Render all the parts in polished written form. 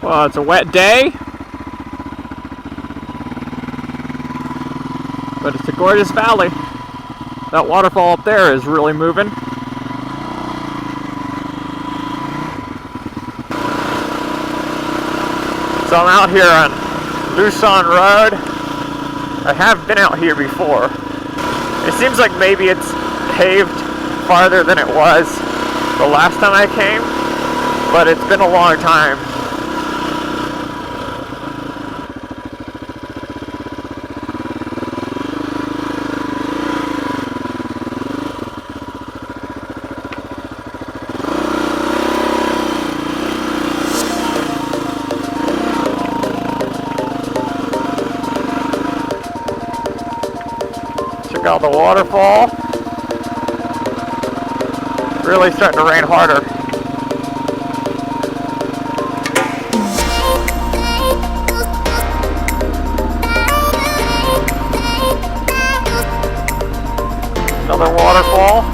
Well, it's a wet day, but it's a gorgeous valley. That waterfall up there is really moving. So I'm out here on Luoshan Road. I have been out here before. It seems like maybe it's paved farther than it was the last time I came, but it's been a long time. Check out the waterfall. Really starting to rain harder. Another waterfall.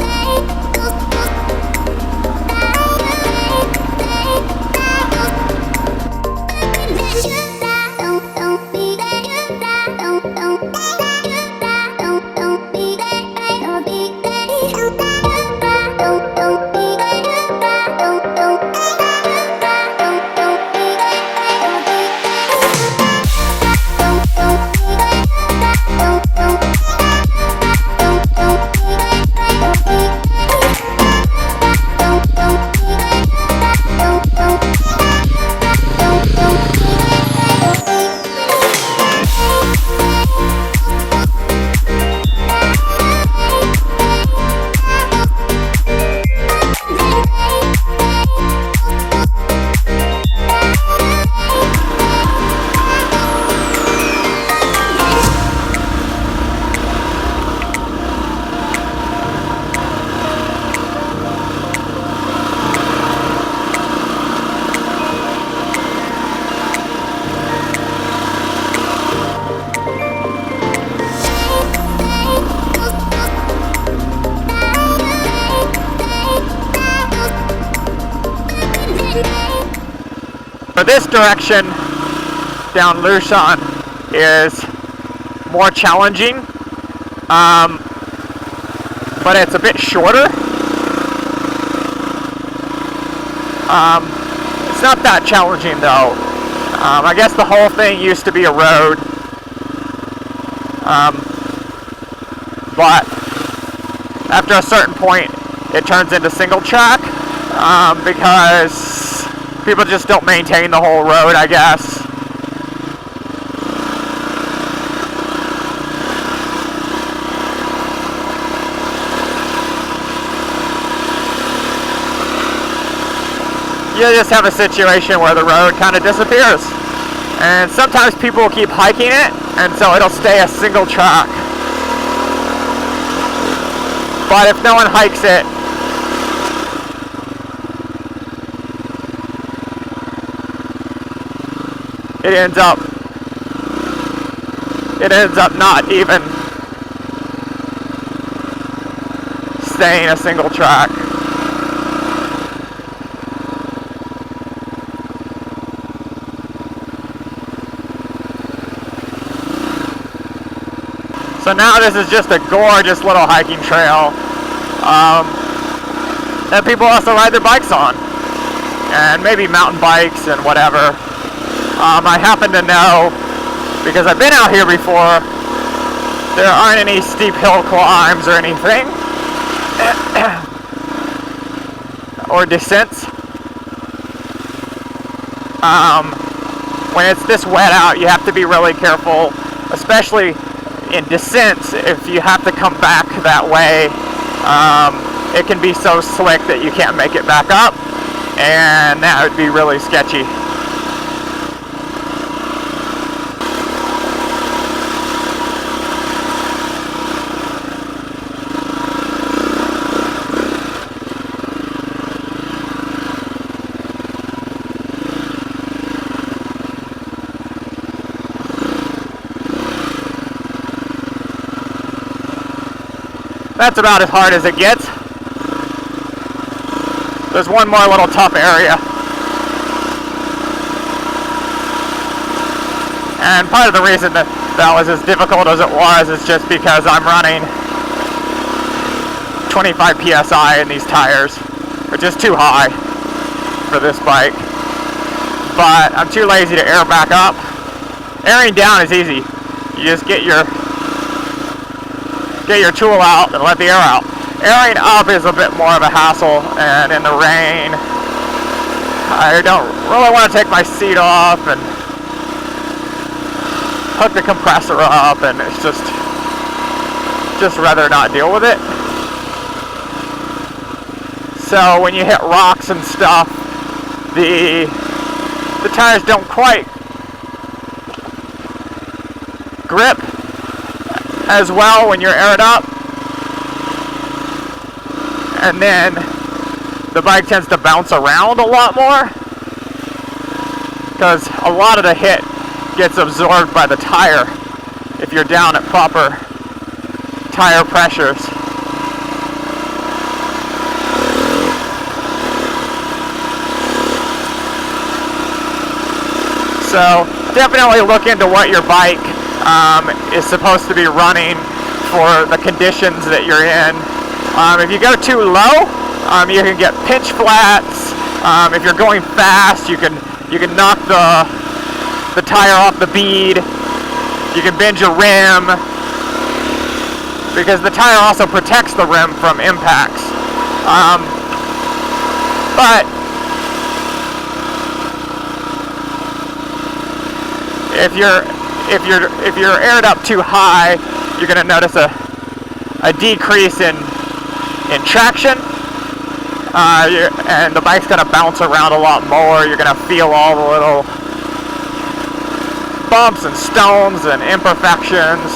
This direction down Luoshan is more challenging, but it's a bit shorter. It's not that challenging though. I guess the whole thing used to be a road, but after a certain point it turns into single track because people just don't maintain the whole road, I guess. You just have a situation where the road kind of disappears. And sometimes people will keep hiking it, and so it'll stay a single track. But if no one hikes it, it ends up not even staying a single track. So now this is just a gorgeous little hiking trail that people also ride their bikes on, and maybe mountain bikes and whatever. I happen to know, because I've been out here before, there aren't any steep hill climbs or anything, or descents. When it's this wet out, you have to be really careful, especially in descents. If you have to come back that way, it can be so slick that you can't make it back up, and that would be really sketchy. That's about as hard as it gets. There's one more little tough area. And part of the reason that was as difficult as it was is just because I'm running 25 PSI in these tires, which is too high for this bike. But I'm too lazy to air back up. Airing down is easy. You just get your tool out and let the air out. Airing up is a bit more of a hassle, and in the rain, I don't really want to take my seat off and hook the compressor up, and it's just rather not deal with it. So when you hit rocks and stuff, the tires don't quite grip as well when you're aired up, and then the bike tends to bounce around a lot more because a lot of the hit gets absorbed by the tire if you're down at proper tire pressures. So definitely look into what your bike is supposed to be running for the conditions that you're in. If you go too low, you can get pinch flats. If you're going fast, you can knock the tire off the bead. You can bend your rim, because the tire also protects the rim from impacts. But if you're aired up too high, you're going to notice a decrease in traction, and the bike's going to bounce around a lot more. You're going to feel all the little bumps and stones and imperfections.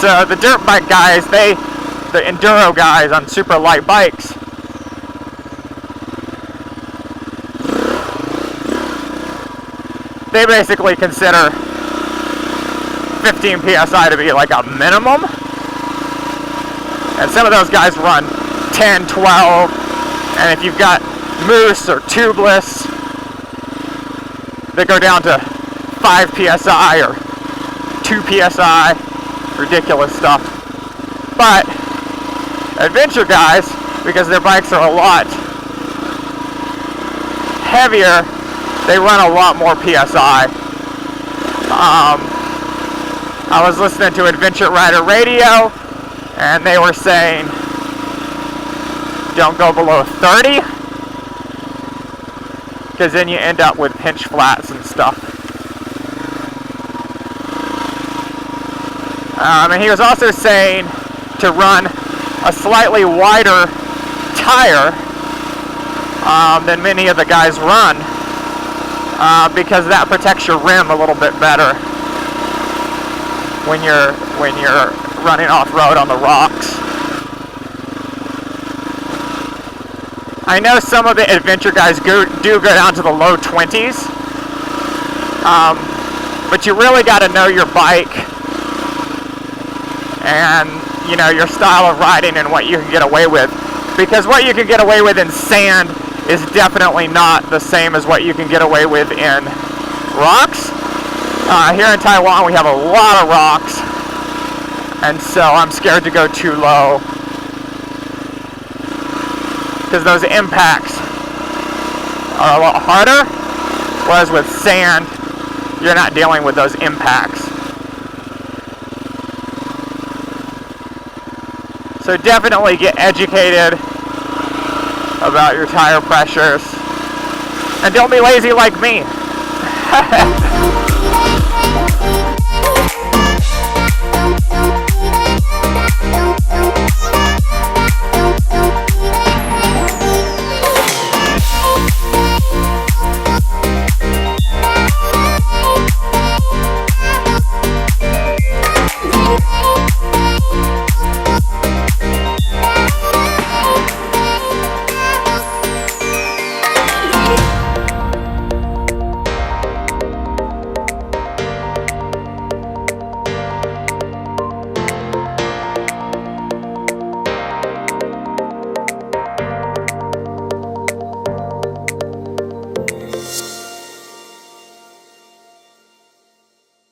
So the dirt bike guys, the enduro guys on super light bikes, they basically consider 15 PSI to be like a minimum. And some of those guys run 10, 12, and if you've got moose or tubeless, they go down to 5 PSI or 2 PSI, ridiculous stuff. But adventure guys, because their bikes are a lot heavier, they run a lot more PSI. I was listening to Adventure Rider Radio, and they were saying don't go below 30, because then you end up with pinch flats and stuff. And he was also saying to run a slightly wider tire than many of the guys run, because that protects your rim a little bit better when you're running off-road on the rocks. I know some of the adventure guys do go down to the low 20s, but you really got to know your bike and your style of riding and what you can get away with, because what you can get away with in sand is definitely not the same as what you can get away with in rocks. Here in Taiwan we have a lot of rocks, and so I'm scared to go too low because those impacts are a lot harder, whereas with sand you're not dealing with those impacts. So definitely get educated about your tire pressures, and don't be lazy like me.